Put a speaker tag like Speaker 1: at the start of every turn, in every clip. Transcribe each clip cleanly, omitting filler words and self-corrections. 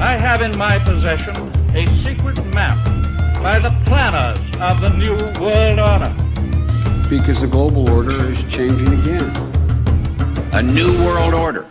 Speaker 1: I have in my possession a secret map by the planners of the New World Order.
Speaker 2: Because the global order is changing again.
Speaker 3: A new world order.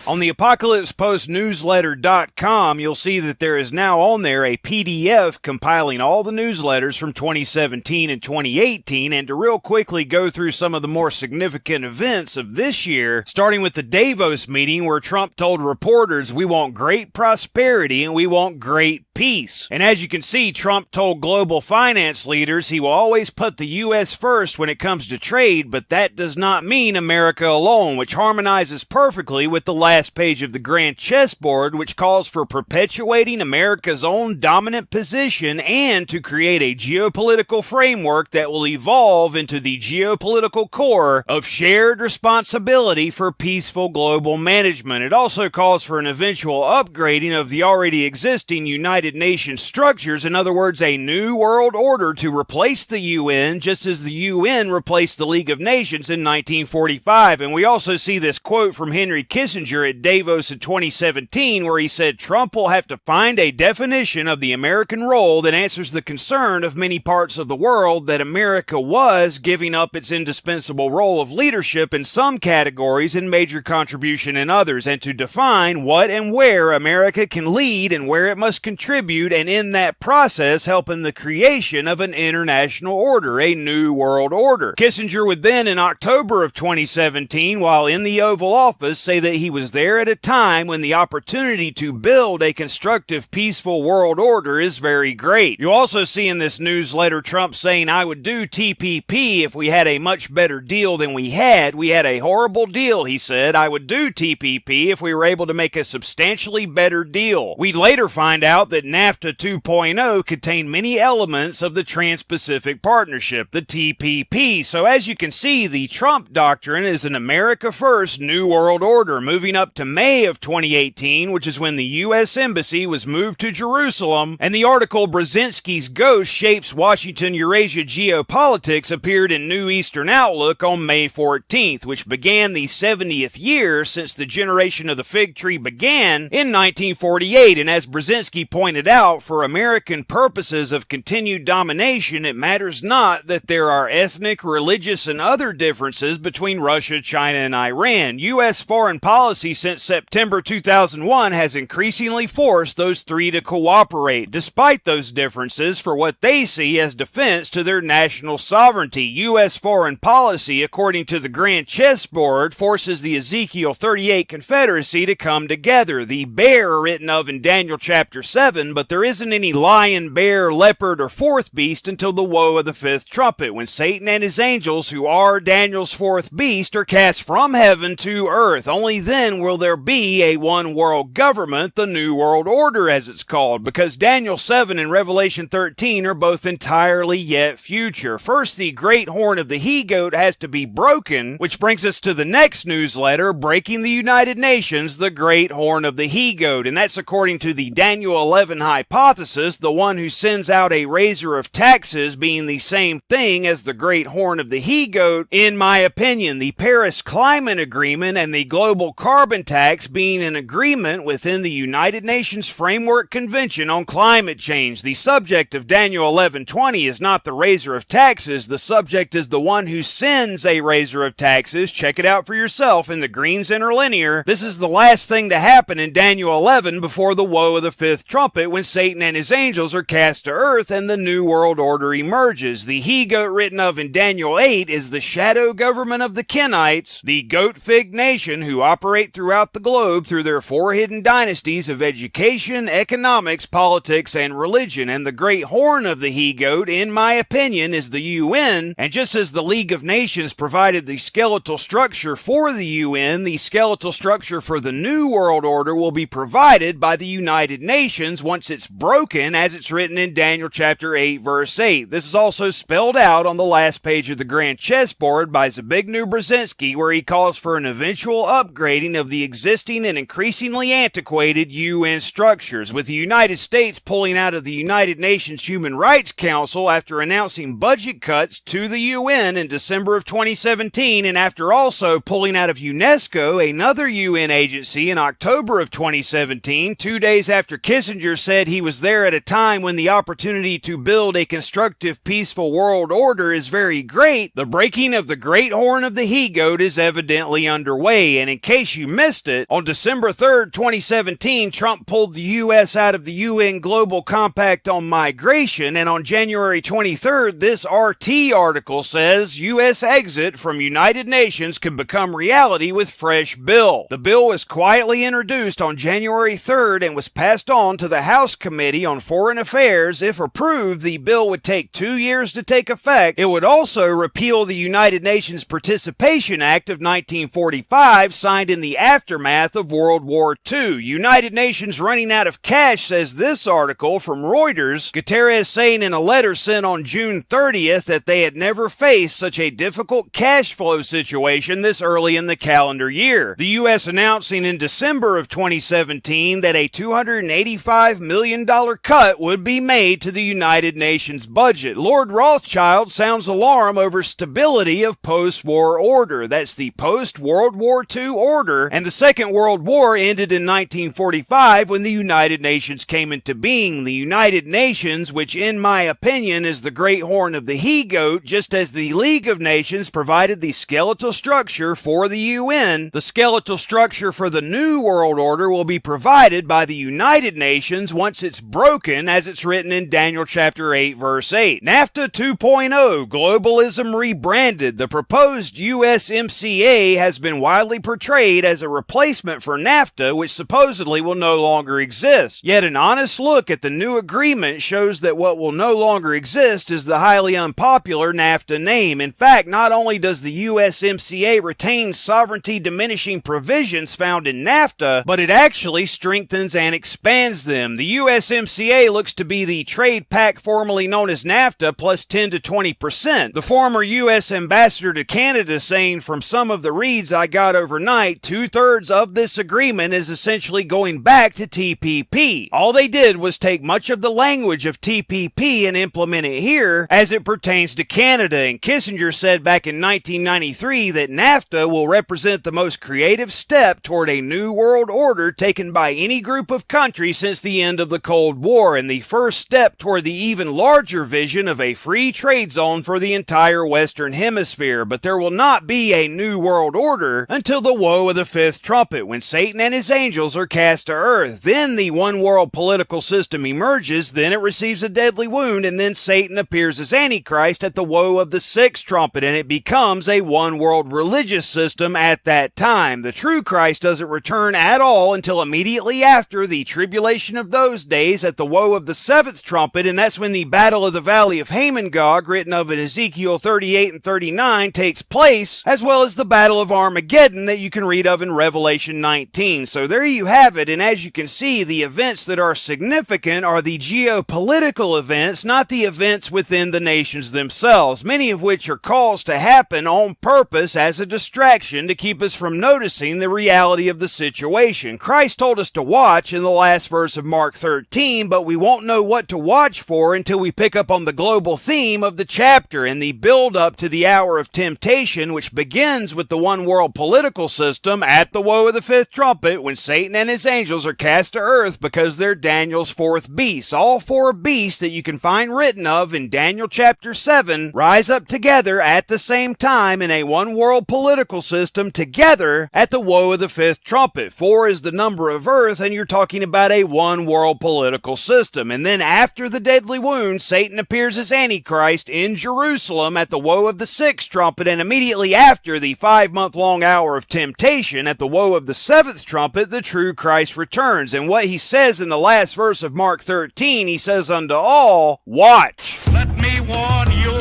Speaker 4: On the ApocalypsePostNewsletter.com, you'll see that there is now on there a PDF compiling all the newsletters from 2017 and 2018, and to real quickly go through some of the more significant events of this year, starting with the Davos meeting where Trump told reporters, "We want great prosperity and we want great peace." And as you can see, Trump told global finance leaders he will always put the U.S. first when it comes to trade, but that does not mean America alone, which harmonizes perfectly with the last page of the grand chessboard, which calls for perpetuating America's own dominant position and to create a geopolitical framework that will evolve into the geopolitical core of shared responsibility for peaceful global management. It also calls for an eventual upgrading of the already existing United Nations structures, in other words, a new world order to replace the UN, just as the UN replaced the League of Nations in 1945. And we also see this quote from Henry Kissinger at Davos in 2017, where he said Trump will have to find a definition of the American role that answers the concern of many parts of the world that America was giving up its indispensable role of leadership in some categories and major contribution in others, and to define what and where America can lead and where it must contribute, and in that process help in the creation of an international order, a new world order. Kissinger would then, in October of 2017, while in the Oval Office, say that he was there at a time when the opportunity to build a constructive, peaceful world order is very great. You also see in this newsletter Trump saying, "I would do TPP if we had a much better deal than we had. We had a horrible deal," he said. "I would do TPP if we were able to make a substantially better deal." We'd later find out that NAFTA 2.0 contained many elements of the Trans-Pacific Partnership, the TPP. So as you can see, the Trump doctrine is an America First New World Order, moving up to May of 2018, which is when the U.S. Embassy was moved to Jerusalem, and the article Brzezinski's Ghost Shapes Washington-Eurasia Geopolitics appeared in New Eastern Outlook on May 14th, which began the 70th year since the generation of the fig tree began in 1948. And as Brzezinski pointed out, for American purposes of continued domination, it matters not that there are ethnic, religious, and other differences between Russia, China, and Iran. U.S. foreign policy since September 2001 has increasingly forced those three to cooperate, despite those differences, for what they see as defense to their national sovereignty. U.S. foreign policy, according to the Grand Chessboard, forces the Ezekiel 38 Confederacy to come together, the bear written of in Daniel chapter 7, but there isn't any lion, bear, leopard, or fourth beast until the woe of the fifth trumpet, when Satan and his angels, who are Daniel's fourth beast, are cast from heaven to earth. Only then will there be a one world government, the New World Order as it's called, because Daniel 7 and Revelation 13 are both entirely yet future. First, the great horn of the he-goat has to be broken, which brings us to the next newsletter, Breaking the United Nations, the great horn of the he-goat, and that's according to the Daniel 11 hypothesis, the one who sends out a raiser of taxes being the same thing as the great horn of the he-goat. In my opinion, the Paris Climate Agreement and the global carbon tax being an agreement within the United Nations Framework Convention on Climate Change. The subject of Daniel 11:20 is not the raiser of taxes. The subject is the one who sends a raiser of taxes. Check it out for yourself in the Green's Interlinear. This is the last thing to happen in Daniel 11 before the woe of the fifth trumpet, when Satan and his angels are cast to earth and the New World Order emerges. The he-goat written of in Daniel 8 is the shadow government of the Kenites, the goat fig nation who operate throughout the globe through their four hidden dynasties of education, economics, politics, and religion. And the great horn of the he-goat, in my opinion, is the UN. And just as the League of Nations provided the skeletal structure for the UN, the skeletal structure for the New World Order will be provided by the United Nations, once it's broken, as it's written in Daniel chapter 8, verse 8. This is also spelled out on the last page of the Grand Chessboard by Zbigniew Brzezinski, where he calls for an eventual upgrading of the existing and increasingly antiquated UN structures, with the United States pulling out of the United Nations Human Rights Council after announcing budget cuts to the UN in December of 2017, and after also pulling out of UNESCO, another UN agency, in October of 2017, 2 days after Kissinger said he was there at a time when the opportunity to build a constructive, peaceful world order is very great. The breaking of the Great Horn of the He-Goat is evidently underway, and in case you missed it, on December 3rd, 2017, Trump pulled the U.S. out of the UN Global Compact on Migration, and on January 23rd, this RT article says U.S. exit from United Nations could become reality with fresh bill. The bill was quietly introduced on January 3rd and was passed on to the House Committee on Foreign Affairs. If approved, the bill would take 2 years to take effect. It would also repeal the United Nations Participation Act of 1945, signed in the aftermath of World War II. United Nations running out of cash, says this article from Reuters. Guterres saying in a letter sent on June 30th that they had never faced such a difficult cash flow situation this early in the calendar year. The U.S. announcing in December of 2017 that a $285 million cut would be made to the United Nations budget. Lord Rothschild sounds alarm over stability of post-war order. That's the post-World War II order, and the Second World War ended in 1945 when the United Nations came into being. The United Nations, which in my opinion is the Great Horn of the He-Goat, just as the League of Nations provided the skeletal structure for the UN, the skeletal structure for the New World Order will be provided by the United Nations once it's broken, as it's written in Daniel chapter 8, verse 8. NAFTA 2.0, globalism rebranded. The proposed USMCA has been widely portrayed as a replacement for NAFTA, which supposedly will no longer exist. Yet an honest look at the new agreement shows that what will no longer exist is the highly unpopular NAFTA name. In fact, not only does the USMCA retain sovereignty diminishing provisions found in NAFTA, but it actually strengthens and expands them. The USMCA looks to be the trade pact formerly known as NAFTA plus 10 to 20%. The former U.S. ambassador to Canada saying, from some of the reads I got overnight, 2/3 of this agreement is essentially going back to TPP. All they did was take much of the language of TPP and implement it here as it pertains to Canada, and Kissinger said back in 1993 that NAFTA will represent the most creative step toward a new world order taken by any group of countries since the end of the Cold War, and the first step toward the even larger vision of a free trade zone for the entire Western Hemisphere. But there will not be a new world order until the woe of the fifth trumpet, when Satan and his angels are cast to earth. Then the one world political system emerges, then it receives a deadly wound, and then Satan appears as Antichrist at the woe of the sixth trumpet, and it becomes a one world religious system at that time. The true Christ doesn't return at all until immediately after the tribulation of those days at the woe of the seventh trumpet, and that's when the battle of the valley of Hamon-Gog, written of in Ezekiel 38 and 39, takes place, as well as the battle of Armageddon that you can read of in Revelation 19. So there you have it, and as you can see, the events that are significant are the geopolitical events, not the events within the nations themselves, many of which are caused to happen on purpose as a distraction to keep us from noticing the reality of the situation. Christ told us to watch in the last verse of Mark 13, but we won't know what to watch for until we pick up on the global theme of the chapter and the build-up to the hour of temptation, which begins with the one world political system at the woe of the fifth trumpet, when Satan and his angels are cast to earth because they're Daniel's fourth beast. All four beasts that you can find written of in Daniel chapter 7 rise up together at the same time in a one world political system together at the woe of the fifth trumpet. 4 is the number of earth, and you're talking about a one world political system. And then after the deadly wound, Satan appears as Antichrist in Jerusalem at the woe of the sixth trumpet, and immediately after the 5-month-long hour of temptation at the woe of the seventh trumpet, the true Christ returns. And what he says in the last verse of Mark 13, he says unto all, watch.
Speaker 1: Let me warn you,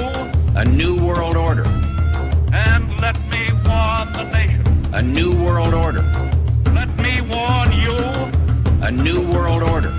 Speaker 3: A new world order.
Speaker 1: and let me warn the nation.
Speaker 3: A new world order.
Speaker 1: Let me warn you,
Speaker 3: A new world order.